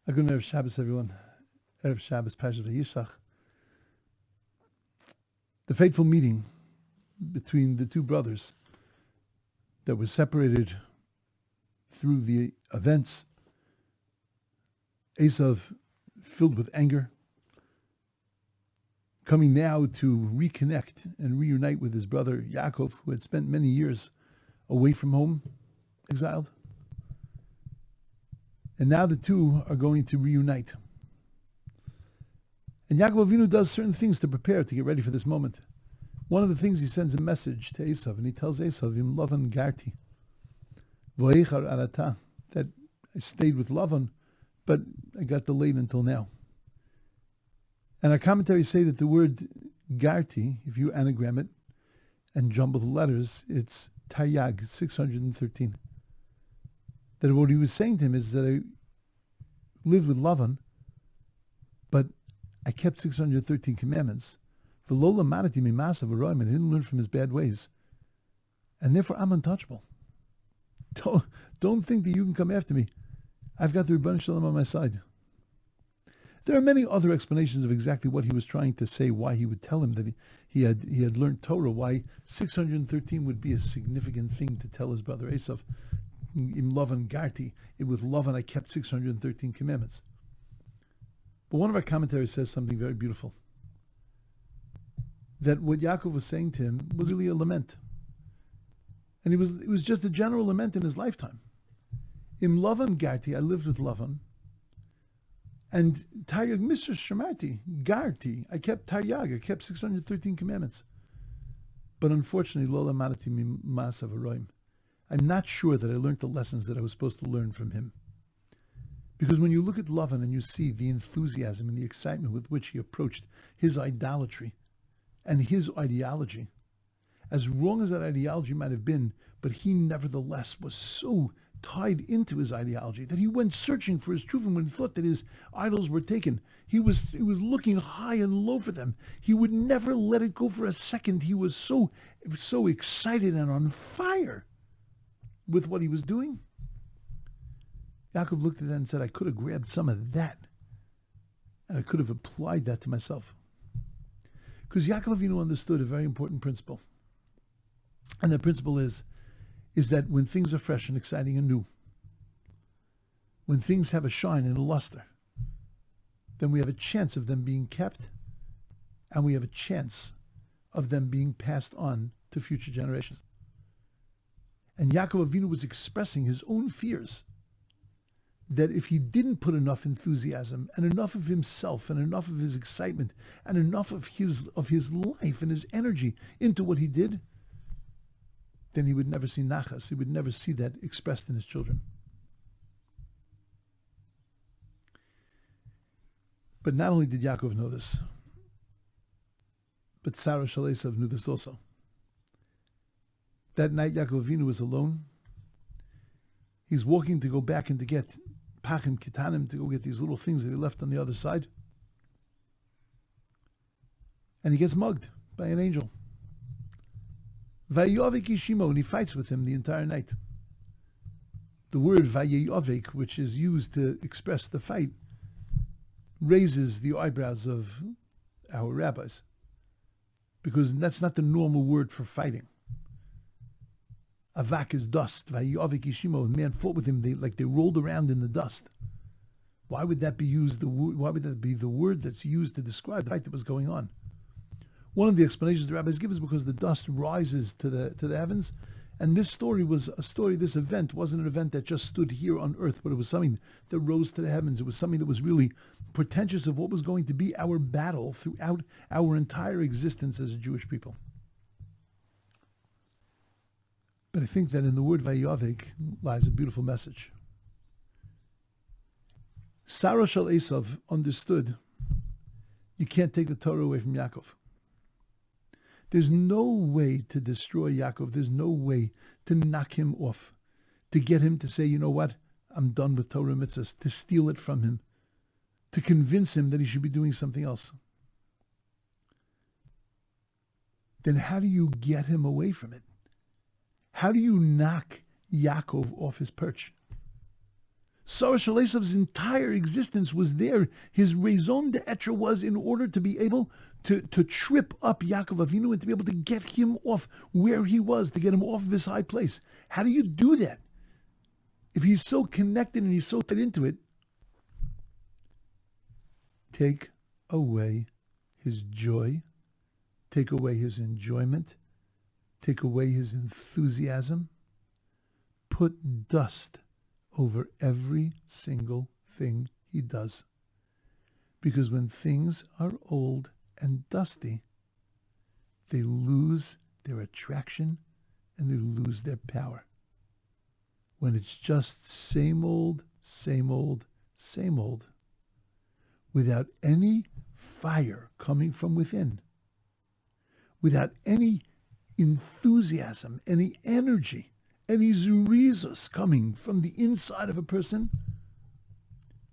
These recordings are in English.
A good Erev Shabbos, everyone. Erev Shabbos, Parshas Vayishlach. The fateful meeting between the two brothers that were separated through the events. Eisav, filled with anger, coming now to reconnect and reunite with his brother Yaakov, who had spent many years away from home, exiled. And now the two are going to reunite. And Yaakov Avinu does certain things to prepare, to get ready for this moment. One of the things, he sends a message to Eisav, and he tells Eisav, Im Lavan garti, vo'echar arata, that I stayed with Lavan, but I got delayed until now. And our commentaries say that the word garti, if you anagram it and jumble the letters, it's Taryag, 613. That what he was saying to him is that I lived with Lavan, but I kept 613 commandments. V'lo lamadati mimasav haroim, and I didn't learn from his bad ways. And therefore I'm untouchable. Don't think that you can come after me. I've got the Rebbeinu Shalom on my side. There are many other explanations of exactly what he was trying to say, why he would tell him that he had learned Torah, why 613 would be a significant thing to tell his brother Eisav. In Lavan garti, with Lavan I kept 613 commandments. But one of our commentaries says something very beautiful. That what Yaakov was saying to him was really a lament. And it was just a general lament in his lifetime. In Lavan garti, I lived with Lavan. And Taryag Mr. Shemati, garti, I kept Taryag, I kept 613 commandments. But unfortunately, Lola Manati Masav Haroim, I'm not sure that I learned the lessons that I was supposed to learn from him. Because when you look at Lavan and you see the enthusiasm and the excitement with which he approached his idolatry and his ideology, as wrong as that ideology might have been, but he nevertheless was so tied into his ideology that he went searching for his truth, and when he thought that his idols were taken, he was looking high and low for them. He would never let it go for a second. He was so excited and on fire with what he was doing. Yaakov looked at that and said, I could have grabbed some of that and I could have applied that to myself. Because Yaakov Avinu understood a very important principle. And that principle is that when things are fresh and exciting and new, when things have a shine and a luster, then we have a chance of them being kept, and we have a chance of them being passed on to future generations. And Yaakov Avinu was expressing his own fears that if he didn't put enough enthusiasm and enough of himself and enough of his excitement and enough of his life and his energy into what he did, then he would never see nachas. He would never see that expressed in his children. But not only did Yaakov know this, but Sarah Shel Eisav knew this also. That night, Yaakov Avinu was alone. He's walking to go back and to get pachim kitanim, to go get these little things that he left on the other side. And he gets mugged by an angel. Vayovek Ishimo, and he fights with him the entire night. The word Vayovek, which is used to express the fight, raises the eyebrows of our rabbis, because that's not the normal word for fighting. Avak is dust. Vayovek Ishimo. The man fought with him. They rolled around in the dust. Why would that be used? Why would that be the word that's used to describe the fight that was going on? One of the explanations the rabbis give is because the dust rises to the heavens, and this story was a story. This event wasn't an event that just stood here on earth, but it was something that rose to the heavens. It was something that was really portentous of what was going to be our battle throughout our entire existence as a Jewish people. But I think that in the word Vayovek lies a beautiful message. Sarah Shel Eisav understood you can't take the Torah away from Yaakov. There's no way to destroy Yaakov. There's no way to knock him off, to get him to say, you know what, I'm done with Torah mitzvahs, to steal it from him, to convince him that he should be doing something else. Then how do you get him away from it? How do you knock Yaakov off his perch? Sarah Shalesov's entire existence was there. His raison d'etre was in order to be able to trip up Yaakov Avinu and to be able to get him off where he was, to get him off of his high place. How do you do that? If he's so connected and he's so tied into it, take away his joy, take away his enjoyment, take away his enthusiasm, put dust over every single thing he does. Because when things are old and dusty, they lose their attraction and they lose their power. When it's just same old, same old, same old, without any fire coming from within, without any enthusiasm, any energy, any zurizus coming from the inside of a person,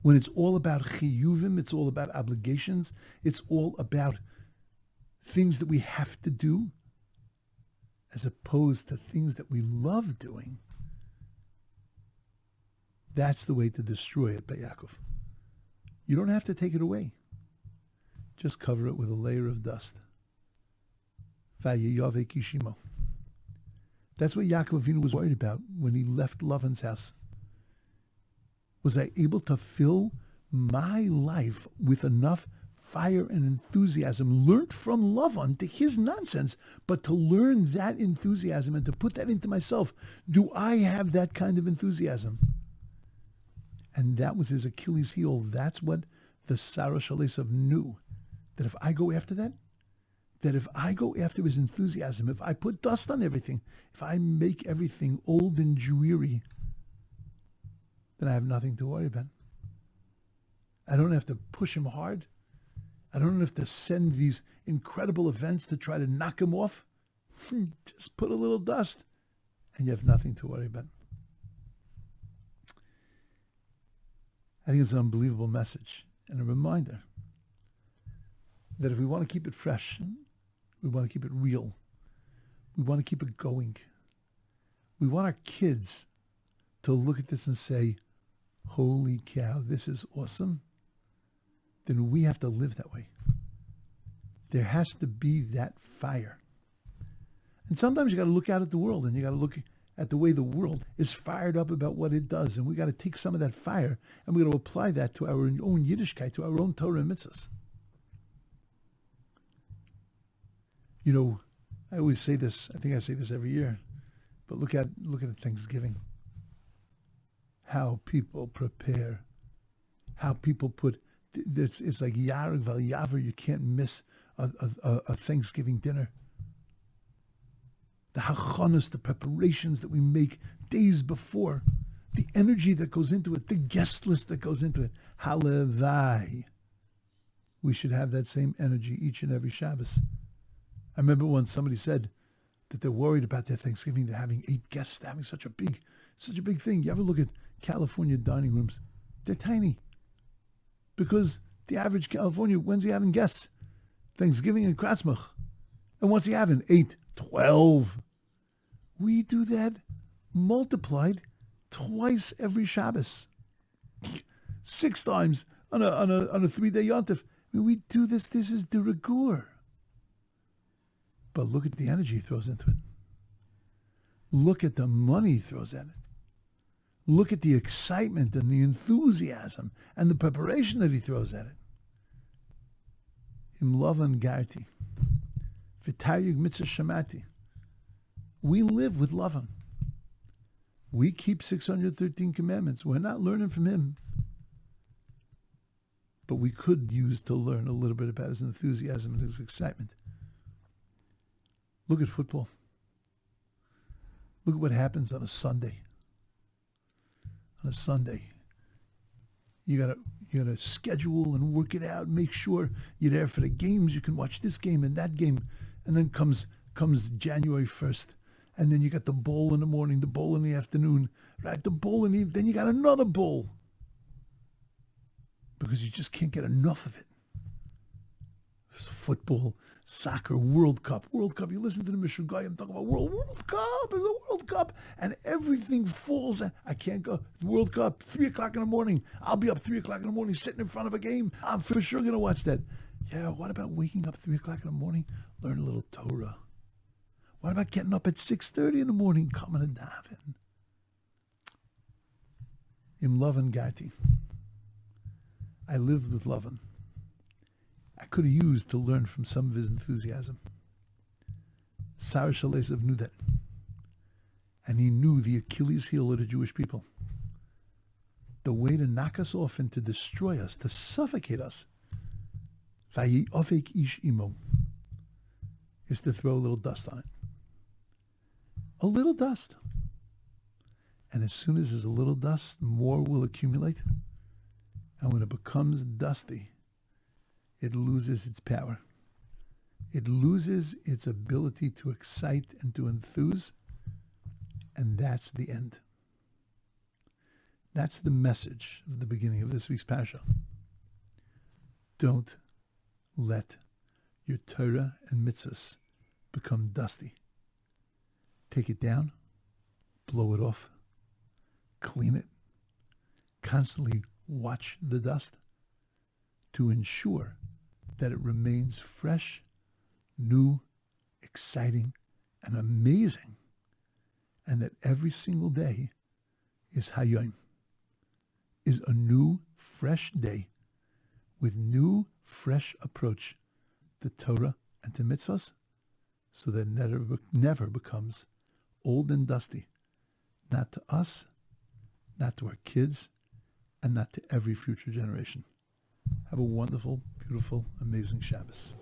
when it's all about chiyuvim, it's all about obligations, it's all about things that we have to do, as opposed to things that we love doing, that's the way to destroy it by Yaakov. You don't have to take it away. Just cover it with a layer of dust. Vayiyave kishimo. That's what Yaakov Avinu was worried about when he left Lavan's house. Was I able to fill my life with enough fire and enthusiasm learned from Lavan to his nonsense, but to learn that enthusiasm and to put that into myself? Do I have that kind of enthusiasm? And that was his Achilles heel. That's what the Sarah Shalesov knew. That if I go after that if I go after his enthusiasm, if I put dust on everything, if I make everything old and dreary, then I have nothing to worry about. I don't have to push him hard. I don't have to send these incredible events to try to knock him off. Just put a little dust and you have nothing to worry about. I think it's an unbelievable message and a reminder that if we want to keep it fresh, we want to keep it real, we want to keep it going, we want our kids to look at this and say, holy cow, this is awesome, then we have to live that way. There has to be that fire. And sometimes you got to look out at the world and you got to look at the way the world is fired up about what it does. And we got to take some of that fire and we got to apply that to our own Yiddishkeit, to our own Torah and Mitzvos. You know, I always say this, I think I say this every year, but look at Thanksgiving. How people prepare, how people put, it's like Yarek Val Yaver, you can't miss a Thanksgiving dinner. The hachanos, the preparations that we make days before, the energy that goes into it, the guest list that goes into it. Halevai. We should have that same energy each and every Shabbos. I remember when somebody said that they're worried about their Thanksgiving, they're having 8 guests, they're having such a big thing. You ever look at California dining rooms? They're tiny. Because the average California, when's he having guests? Thanksgiving and Kratzmach. And what's he having? 8, 12. We do that multiplied twice every Shabbos. 6 times on a 3-day yontif. I mean, we do this. This is de rigueur. But look at the energy he throws into it. Look at the money he throws at it. Look at the excitement and the enthusiasm and the preparation that he throws at it. Im Lavan garti, v'taryug mitzvah shamati. We live with Lavan. We keep 613 commandments. We're not learning from him. But we could use to learn a little bit about his enthusiasm and his excitement. Look at football. Look at what happens on a Sunday. On a Sunday, you gotta schedule and work it out. Make sure you're there for the games. You can watch this game and that game, and then comes January 1st, and then you got the bowl in the morning, the bowl in the afternoon, right? The bowl in the evening. Then you got another bowl because you just can't get enough of it. football, soccer, World Cup. You listen to the Mishugayim talk about World Cup, it's a World Cup, and everything falls. I can't go. World Cup, 3 o'clock in the morning. I'll be up 3 o'clock in the morning sitting in front of a game. I'm for sure going to watch that. Yeah, what about waking up 3 o'clock in the morning, learn a little Torah? What about getting up at 6:30 in the morning, coming to daven? Im Lavan Gati. I lived with Lavan. I could have used to learn from some of his enthusiasm. Sarah Shalesav knew that. And he knew the Achilles heel of the Jewish people. The way to knock us off and to destroy us, to suffocate us, Vayishlach ish imo, is to throw a little dust on it. A little dust. And as soon as there's a little dust, more will accumulate. And when it becomes dusty, it loses its power. It loses its ability to excite and to enthuse. And that's the end. That's the message of the beginning of this week's Parsha. Don't let your Torah and Mitzvos become dusty. Take it down, blow it off, clean it, constantly watch the dust to ensure that it remains fresh, new, exciting, and amazing, and that every single day is Hayom, is a new, fresh day with new, fresh approach to Torah and to Mitzvos, so that it never becomes old and dusty, not to us, not to our kids, and not to every future generation. Have a wonderful, beautiful, amazing Shabbos.